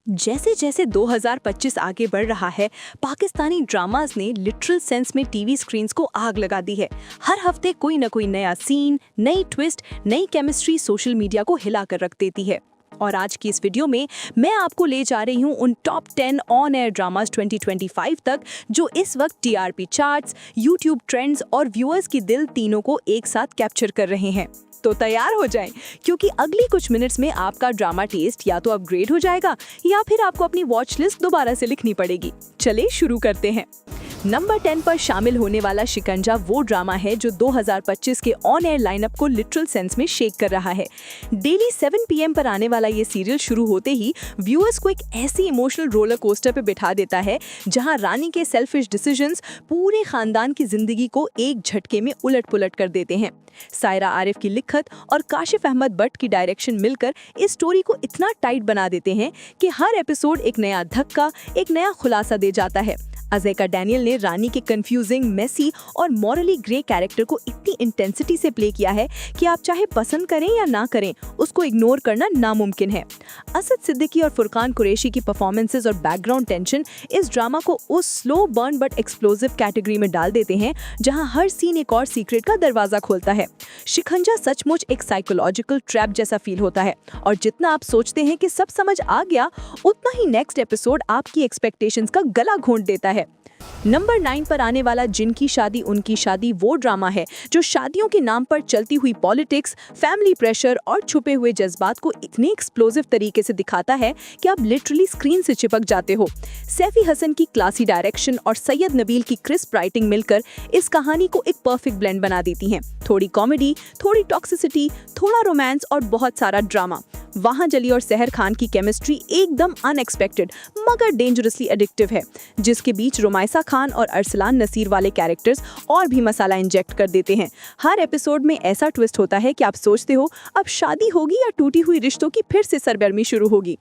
जैसे जैसे 2025 आगे बढ़ रहा है, पाकिस्तानी ड्रामास ने लिटरल सेंस में टीवी स्क्रीन्स को आग लगा दी है। हर हफ्ते कोई न कोई नया सीन, नई ट्विस्ट, नई केमिस्ट्री सोशल मीडिया को हिला कर रख देती है। और आज की इस वीडियो में मैं आपको ले जा रही हूँ उन टॉप 10 ऑन एयर ड्रामास 2025 तक, जो इस वक्त टीआरपी चार्ट्स, यूट्यूब ट्रेंड्स और व्यूअर्स की दिल तीनों को एक साथ कैप्चर कर रहे हैं। तो तैयार हो जाएं, क्योंकि अगली कुछ मिनट्स में आपका ड्रामा टेस्ट या तो अपग्रेड हो जाएगा या फिर आपको अपनी वॉच लिस्ट दोबारा से लिखनी पड़ेगी। चलिए शुरू करते हैं। नंबर 10 पर शामिल होने वाला शिकंजा वो ड्रामा है जो 2025 के ऑन एयर लाइनअप को लिटरल सेंस में शेक कर रहा है। डेली 7 PM पर आने वाला ये सीरियल शुरू होते ही व्यूअर्स को एक ऐसी इमोशनल रोलर कोस्टर पे बिठा देता है जहां रानी के सेल्फिश डिसीजंस पूरे खानदान की जिंदगी को एक झटके में उलट-पुलट कर देते हैं। सायरा आरिफ की लिखत और काशिफ अहमद भट्ट की डायरेक्शन मिलकर इस स्टोरी को इतना टाइट बना देते हैं कि हर एपिसोड एक नया धक्का, एक नया खुलासा दे जाता है। अज़ेका डैनियल ने रानी के कंफ्यूजिंग, मेसी और मॉरली ग्रे कैरेक्टर को इतनी इंटेंसिटी से प्ले किया है कि आप चाहे पसंद करें या ना करें, उसको इग्नोर करना नामुमकिन है। असद सिद्दीकी और फुरकान कुरैशी की परफॉर्मेंसेस और बैकग्राउंड टेंशन इस ड्रामा को उस slow burn but explosive category में डाल देते हैं जहां हर सीन एक और सीक्रेट का दरवाजा खोलता है। शिकंजा सचमुच एक साइकोलॉजिकल ट्रैप जैसा फील होता है, और जितना आप सोचते हैं कि सब समझ आ गया, उतना ही नेक्स्ट एपिसोड आपकी एक्सपेक्टेशंस का गला घोंट देता है। नंबर 9 पर आने वाला जिनकी शादी उनकी शादी वो ड्रामा है जो शादियों के नाम पर चलती हुई पॉलिटिक्स, फैमिली प्रेशर और छुपे हुए जज्बात को इतने एक्सप्लोसिव तरीके से दिखाता है कि आप लिटरली स्क्रीन से चिपक जाते हो। सैफी हसन की क्लासी डायरेक्शन और सैयद नबील की क्रिस्प राइटिंग मिलकर इस कहानी को एक परफेक्ट ब्लेंड बना देती हैं। थोड़ी कॉमेडी, थोड़ी टॉक्सिसिटी, थोड़ा रोमांस और बहुत सारा ड्रामा। वहां जली और सहर खान की केमिस्ट्री एकदम अनएक्सपेक्टेड मगर डेंजरसली एडिक्टिव है, जिसके बीच रुमाइसा खान और अरसलान नसीर वाले कैरेक्टर्स और भी मसाला इंजेक्ट कर देते हैं। हर एपिसोड में ऐसा ट्विस्ट होता है कि आप सोचते हो अब शादी होगी या टूटी हुई रिश्तों की फिर से सरगर्मी शुरू होगी।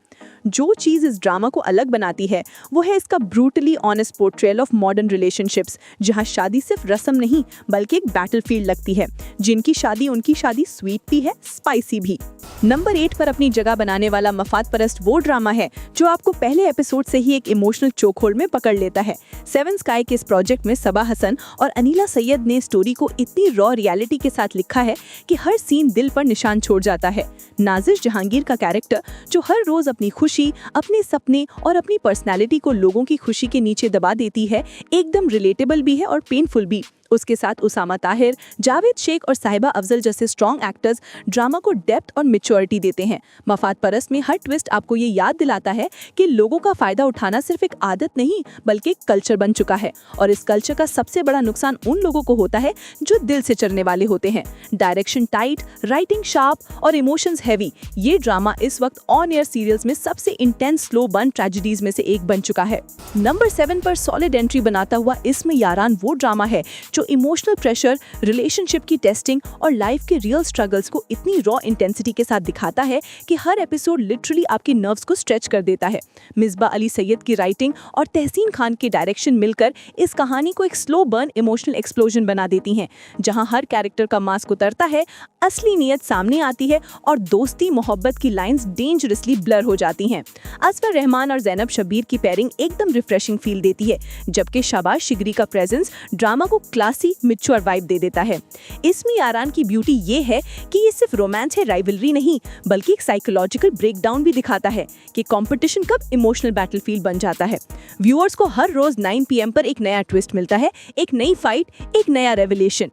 जो चीज़ इस ड्रामा को अलग बनाती है वो है इसका brutally honest portrayal of modern relationships, जहां शादी सिर्फ रस्म नहीं बल्कि एक बैटलफील्ड लगती है। जिनकी शादी उनकी शादी स्वीट भी है, स्पाइसी भी। नंबर 8 पर अपनी जगह बनाने वाला मफाद परस्त वो ड्रामा है जो आपको पहले एपिसोड से ही एक इमोशनल चोकहोल्ड में पकड़ लेता है। सेवन स्काई के इस प्रोजेक्ट में सबा हसन और अनीला सैयद ने स्टोरी को इतनी रॉ रियलिटी के साथ लिखा है कि हर सीन दिल पर निशान छोड़ जाता है। नाजिर जहांगीर का कैरेक्टर जो हर रोज अपनी खुशी, अपने सपने और अपनी पर्सनैलिटी को लोगों की खुशी के नीचे दबा देती है, एकदम रिलेटेबल भी है और पेनफुल भी। उसके साथ उसामा ताहिर, जावेद शेख और साहिबा अफजल जैसे स्ट्रॉन्ग एक्टर्स ड्रामा को डेप्थ और मैच्योरिटी देते हैं। मफाद परस्त में हर ट्विस्ट आपको ये याद दिलाता है कि लोगों का फायदा उठाना सिर्फ एक आदत नहीं बल्कि एक कल्चर बन चुका है, और इस कल्चर का सबसे बड़ा नुकसान उन लोगों को होता है जो दिल से चलने वाले होते हैं। डायरेक्शन टाइट, राइटिंग शार्प और इमोशंस हैवी, ये ड्रामा इस वक्त ऑन एयर सीरियल्स में सबसे इंटेंस स्लो बर्न ट्रेजेडीज में से एक बन चुका है। नंबर 7 पर सॉलिड एंट्री बनाता हुआ इसमें यारान वो ड्रामा है जो इमोशनल प्रेशर, रिलेशनशिप की टेस्टिंग और लाइफ के रियल स्ट्रगल्स को इतनी रॉ इंटेंसिटी के साथ दिखाता है कि हर एपिसोड लिटरली आपके नर्व्स को स्ट्रेच कर देता है। मिसबा अली सैयद की राइटिंग और तहसीन खान की डायरेक्शन मिलकर इस कहानी को एक स्लो बर्न इमोशनल एक्सप्लोजन बना देती हैं, जहां हर कैरेक्टर का मास्क उतरता है, असली नीयत सामने आती है और दोस्ती मोहब्बत की लाइंस डेंजरसली ब्लर हो जाती हैं। असफर रहमान और जैनब शब्बीर की पेयरिंग एकदम रिफ्रेशिंग फील देती है, जबकि शाबाश शिगरी का प्रेजेंस ड्रामा को क्लासी मैच्योर वाइब दे देता है। इसमें यारान की ब्यूटी ये है कि ये सिर्फ रोमांस है, राइवलरी नहीं, बल्कि एक साइकोलॉजिकल ब्रेकडाउन भी दिखाता है कि कंपटीशन कब इमोशनल बैटलफील्ड बन जाता है। व्यूअर्स को हर रोज 9 PM पर एक नया ट्विस्ट मिलता है, एक नई फाइट, एक नया रेवलेशन।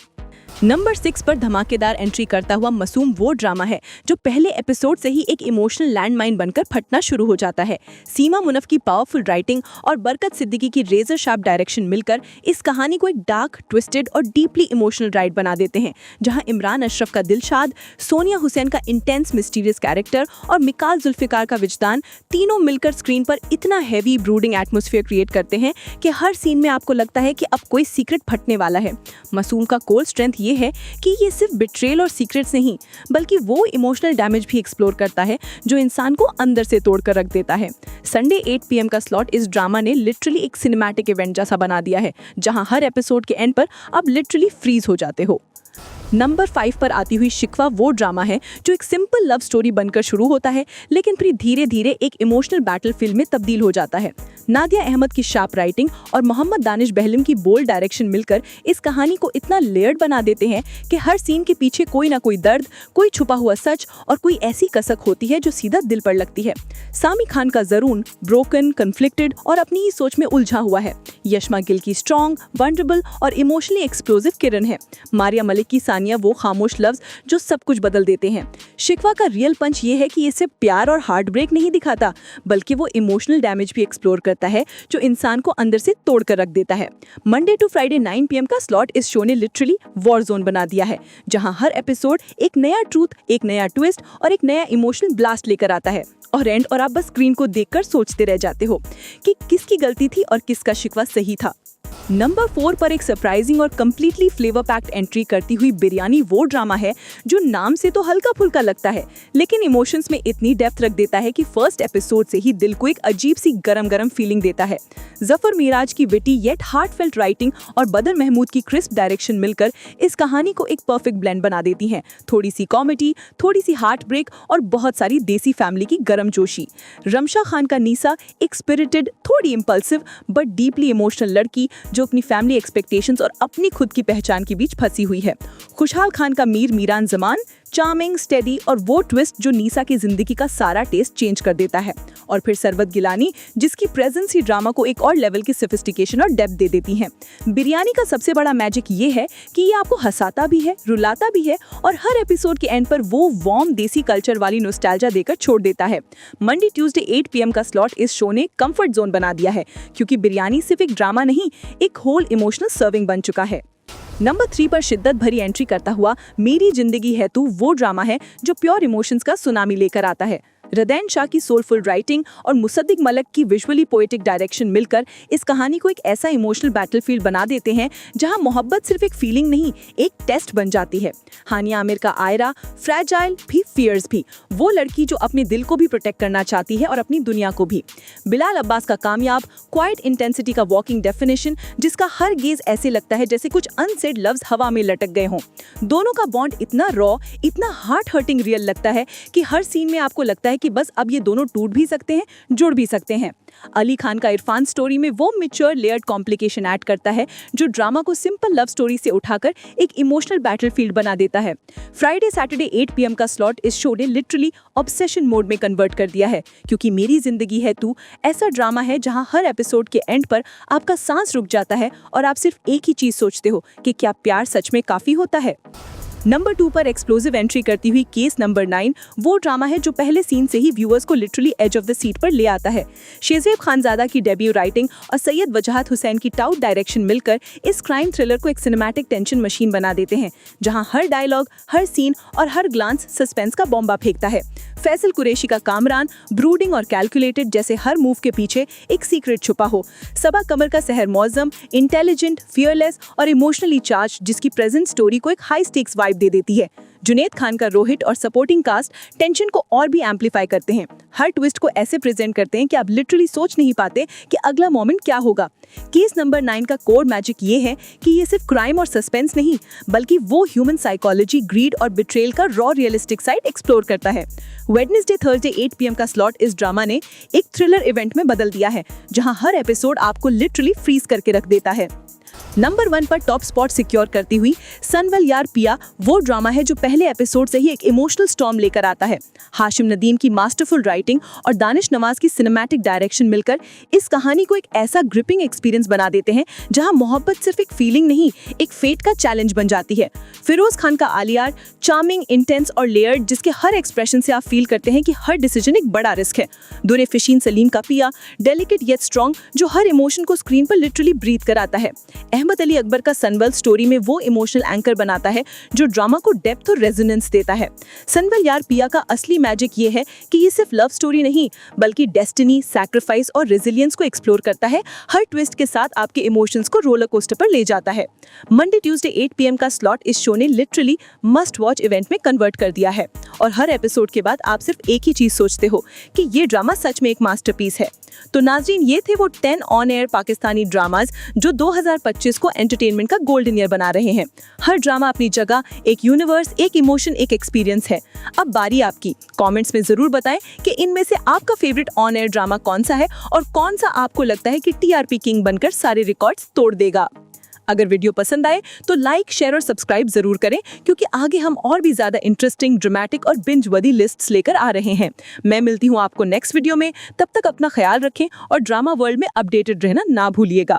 नंबर 6 पर धमाकेदार एंट्री करता हुआ मासूम वो ड्रामा है जो पहले एपिसोड से ही एक इमोशनल लैंडमाइन बनकर फटना शुरू हो जाता है। सीमा मुनफ की पावरफुल राइटिंग और बरकत सिद्दीकी की रेजर शार्प डायरेक्शन मिलकर इस कहानी को एक डार्क, ट्विस्टेड और डीपली इमोशनल राइड बना देते हैं, जहां इमरान अशरफ का दिलशाद, सोनिया हुसैन का इंटेंस मिस्टीरियस कैरेक्टर और मिकाल जुल्फिकार का विजदान तीनों मिलकर स्क्रीन पर इतना हैवी ब्रूडिंग एटमॉस्फेयर क्रिएट करते हैं कि हर सीन में आपको लगता है कि अब कोई सीक्रेट फटने वाला है। मासूम का कोर स्ट्रेंथ ये है कि ये सिर्फ बिट्रेल और सीक्रेट्स नहीं बल्कि वो इमोशनल डैमेज भी एक्सप्लोर करता है जो इंसान को अंदर से तोड़कर रख देता है। संडे 8 PM का स्लॉट इस ड्रामा ने लिटरली एक सिनेमैटिक इवेंट जैसा बना दिया है, जहां हर एपिसोड के एंड पर आप लिटरली फ्रीज हो जाते हो। नंबर 5 पर आती हुई शिकवा वो ड्रामा है जो एक सिंपल लव स्टोरी बनकर शुरू होता है, लेकिन फिर धीरे धीरे एक इमोशनल बैटलफील्ड में तब्दील हो जाता है। नादिया अहमद की शार्प राइटिंग और मोहम्मद दानिश बहलम की बोल्ड डायरेक्शन मिलकर इस कहानी को इतना लेयर्ड बना देते हैं कि हर सीन के पीछे कोई ना कोई दर्द, कोई छुपा हुआ सच और कोई ऐसी कसक होती है जो सीधा दिल पर लगती है। सामी खान का जरून ब्रोकन, कन्फ्लिक्टेड और अपनी ही सोच में उलझा हुआ है। यशमा गिल की स्ट्रॉन्ग, वनरेबल और इमोशनली एक्सप्लोसिव किरण है। मारिया मलिक की सानिया वो खामोश लफ्ज जो सब कुछ बदल देते हैं। शिकवा का रियल पंच ये है कि ये सिर्फ प्यार और हार्ट ब्रेक नहीं दिखाता, बल्कि वो इमोशनल डैमेज भी एक्सप्लोर करता है जो इंसान को अंदर से तोड़ कर रख देता है। मंडे टू फ्राइडे 9 PM का स्लॉट इस शो ने लिटरली वॉर जोन बना दिया है, जहां हर एपिसोड एक नया ट्रूथ, एक नया ट्विस्ट और एक नया इमोशनल ब्लास्ट लेकर आता है। और आप बस स्क्रीन को देखकर सोचते रह जाते हो कि किसकी गलती थी और किसका शिकवा सही था। नंबर 4 पर एक सरप्राइजिंग और कंप्लीटली फ्लेवर पैक्ड एंट्री करती हुई बिरयानी वो ड्रामा है जो नाम से तो हल्का फुल्का लगता है, लेकिन इमोशंस में इतनी डेप्थ रख देता है कि फर्स्ट एपिसोड से ही दिल को एक अजीब सी गरम गरम फीलिंग देता है। जफर मिराज की विटी येट हार्टफेल्ट राइटिंग और बदर महमूद की क्रिस्प डायरेक्शन मिलकर इस कहानी को एक परफेक्ट ब्लेंड बना देती हैं। थोड़ी सी कॉमेडी, थोड़ी सी हार्ट ब्रेक और बहुत सारी देसी फैमिली की गर्मजोशी। रमशा खान का नीसा एक स्पिरिटेड, थोड़ी इम्पल्सिव बट डीपली इमोशनल लड़की जो अपनी फैमिली एक्सपेक्टेशंस और अपनी खुद की पहचान के बीच फंसी हुई है। खुशहाल खान का मीर मीरान जमान चार्मिंग, स्टेडी और वो ट्विस्ट जो नीसा की जिंदगी का सारा टेस्ट चेंज कर देता है। और फिर सरवत गिलानी जिसकी प्रेजेंस ही ड्रामा को एक और लेवल की सोफिस्टिकेशन और डेप्थ दे देती हैं। बिरयानी का सबसे बड़ा मैजिक ये है कि ये आपको हंसाता भी है, रुलाता भी है और हर एपिसोड के एंड पर वो वार्म देसी कल्चर वाली नोस्टैल्जिया देकर छोड़ देता है। मंडे ट्यूसडे 8 PM का स्लॉट इस शो ने कंफर्ट जोन बना दिया है, क्योंकि बिरयानी सिर्फ एक ड्रामा नहीं, एक होल इमोशनल सर्विंग बन चुका है। नंबर 3 पर शिद्दत भरी एंट्री करता हुआ मेरी जिंदगी है तू वो ड्रामा है जो प्योर इमोशंस का सुनामी लेकर आता है। रदैन शाह की सोलफुल राइटिंग और मुसद्दिक मलक की विजुअली पोएटिक डायरेक्शन मिलकर इस कहानी को एक ऐसा इमोशनल बैटलफील्ड बना देते हैं जहां मोहब्बत सिर्फ एक फीलिंग नहीं, एक टेस्ट बन जाती है। हानिया आमिर का आयरा फ्रैजाइल भी, फियर्स भी, वो लड़की जो अपने दिल को भी प्रोटेक्ट करना चाहती है और अपनी दुनिया को भी। बिलाल अब्बास का कामयाब क्वाइट इंटेंसिटी का वॉकिंग डेफिनेशन, जिसका हर गेज ऐसे लगता है जैसे कुछ अनसेड लफ्ज हवा में लटक गए हों। दोनों का बॉन्ड इतना रॉ, इतना हार्ट हर्टिंग रियल लगता है कि हर सीन में आपको लगता है कि बस अब ये दोनों टूट भी सकते हैं, जुड़ भी सकते हैं। अली खान का इरफान स्टोरी में वो मैच्योर लेयर्ड कॉम्प्लिकेशन ऐड करता है जो ड्रामा को सिंपल लव स्टोरी से उठाकर एक इमोशनल बैटलफील्ड बना देता है। फ्राइडे सैटरडे 8 PM का स्लॉट इस शो ने लिटरली ऑब्सेशन मोड में कन्वर्ट कर दिया है, क्योंकि मेरी जिंदगी है तू ऐसा ड्रामा है जहां हर एपिसोड के एंड पर आपका सांस रुक जाता है और आप सिर्फ एक ही चीज सोचते हो कि क्या प्यार सच में काफी होता है। नंबर 2 पर एक्सप्लोसिव एंट्री करती हुई केस नंबर 9 वो ड्रामा है जो पहले सीन से ही व्यूअर्स को literally edge of the seat पर ले आता है। शेज़ेब खानजादा की डेब्यू राइटिंग और सैयद वजाहत हुसैन की टाउट डायरेक्शन मिलकर इस क्राइम थ्रिलर को एक सिनेमैटिक टेंशन मशीन बना देते हैं, जहां हर डायलॉग, हर सीन और हर ग्लांस सस्पेंस का बॉम्बा फेंकता है। फैसल कुरैशी का कामरान ब्रूडिंग और कैलकुलेटेड, जैसे हर मूव के पीछे एक सीक्रेट छुपा हो। सबा कमर का सहर मौजम इंटेलिजेंट, फियरलेस और इमोशनली चार्ज, जिसकी प्रेजेंट स्टोरी को एक हाई स्टेक्स वाइब दे देती है। जुनैद खान का रोहित और सपोर्टिंग कास्ट टेंशन को और भी एम्पलीफाई करते हैं। हर ट्विस्ट को ऐसे प्रेजेंट करते हैं कि आप लिटरली सोच नहीं पाते कि अगला मोमेंट क्या होगा। केस नंबर 9 का कोर मैजिक ये है कि ये सिर्फ क्राइम और सस्पेंस नहीं, बल्कि वो ह्यूमन साइकोलॉजी, ग्रीड और बिट्रेयल का रॉ रियलिस्टिक साइड एक्सप्लोर करता है। वेडनेसडे थर्सडे 8 PM का स्लॉट इस ड्रामा ने एक थ्रिलर इवेंट में बदल दिया है, जहां हर एपिसोड आपको लिटरली फ्रीज करके रख देता है। नंबर 1 पर टॉप स्पॉट सिक्योर करती हुई सनवल यार पिया वो ड्रामा है जो पहले एपिसोड से ही एक इमोशनल स्टॉर्म लेकर आता है। हाशिम नदीम की मास्टरफुल राइटिंग और दानिश नवाज की सिनेमैटिक डायरेक्शन मिलकर इस कहानी को एक ऐसा ग्रिपिंग एक्सपीरियंस बना देते हैं जहां मोहब्बत सिर्फ एक फीलिंग नहीं, एक फेट का चैलेंज बन जाती है। फिरोज खान का आलियार चार्मिंग, इंटेंस और लेयर्ड, जिसके हर एक्सप्रेशन से आप फील करते हैं कि हर डिसीजन एक बड़ा रिस्क है। दुरे फिशीन सलीम का पिया डेलिकेट येट स्ट्रॉन्ग, जो हर इमोशन को स्क्रीन पर लिटरली ब्रीथ कराता है। अहमद अली अकबर का सनवल स्टोरी में वो इमोशनल एंकर बनाता है जो ड्रामा को डेप्थ और रेजोनेंस देता है। सनवल यार पिया का असली मैजिक ये है कि ये सिर्फ लव स्टोरी नहीं, बल्कि डेस्टिनी, सैक्रिफाइस और रेजिलियंस को एक्सप्लोर करता है। हर ट्विस्ट के साथ आपके इमोशंस को रोलर कोस्टर पर ले जाता है। मंडे ट्यूसडे 8 PM का स्लॉट इस शो ने लिटरली मस्ट वॉच इवेंट में कन्वर्ट कर दिया है, और हर एपिसोड के बाद आप सिर्फ एक ही चीज सोचते हो कि ये ड्रामा सच में एक मास्टरपीस है। तो नाज़रीन, ये थे वो 10 ऑन एयर पाकिस्तानी ड्रामाज जो 2025 इसको एंटरटेनमेंट का गोल्डन ईयर बना रहे हैं। हर ड्रामा अपनी जगह, एक यूनिवर्स, एक इमोशन, एक एक्सपीरियंस है। अब बारी आपकी। कमेंट्स में जरूर बताएं कि इनमें से आपका फेवरेट ऑन एयर ड्रामा कौन सा है और कौन सा आपको लगता है कि टीआरपी किंग बनकर सारे रिकॉर्ड्स तोड़ देगा। अगर वीडियो पसंद आए तो लाइक, शेयर और सब्सक्राइब जरूर करें, क्योंकि आगे हम और भी ज्यादा इंटरेस्टिंग, ड्रामेटिक और बिंज वर्दी लिस्ट्स लेकर आ रहे हैं। मैं मिलती हूँ आपको नेक्स्ट वीडियो में। तब तक अपना ख्याल रखें और ड्रामा वर्ल्ड में अपडेटेड रहना ना भूलिएगा।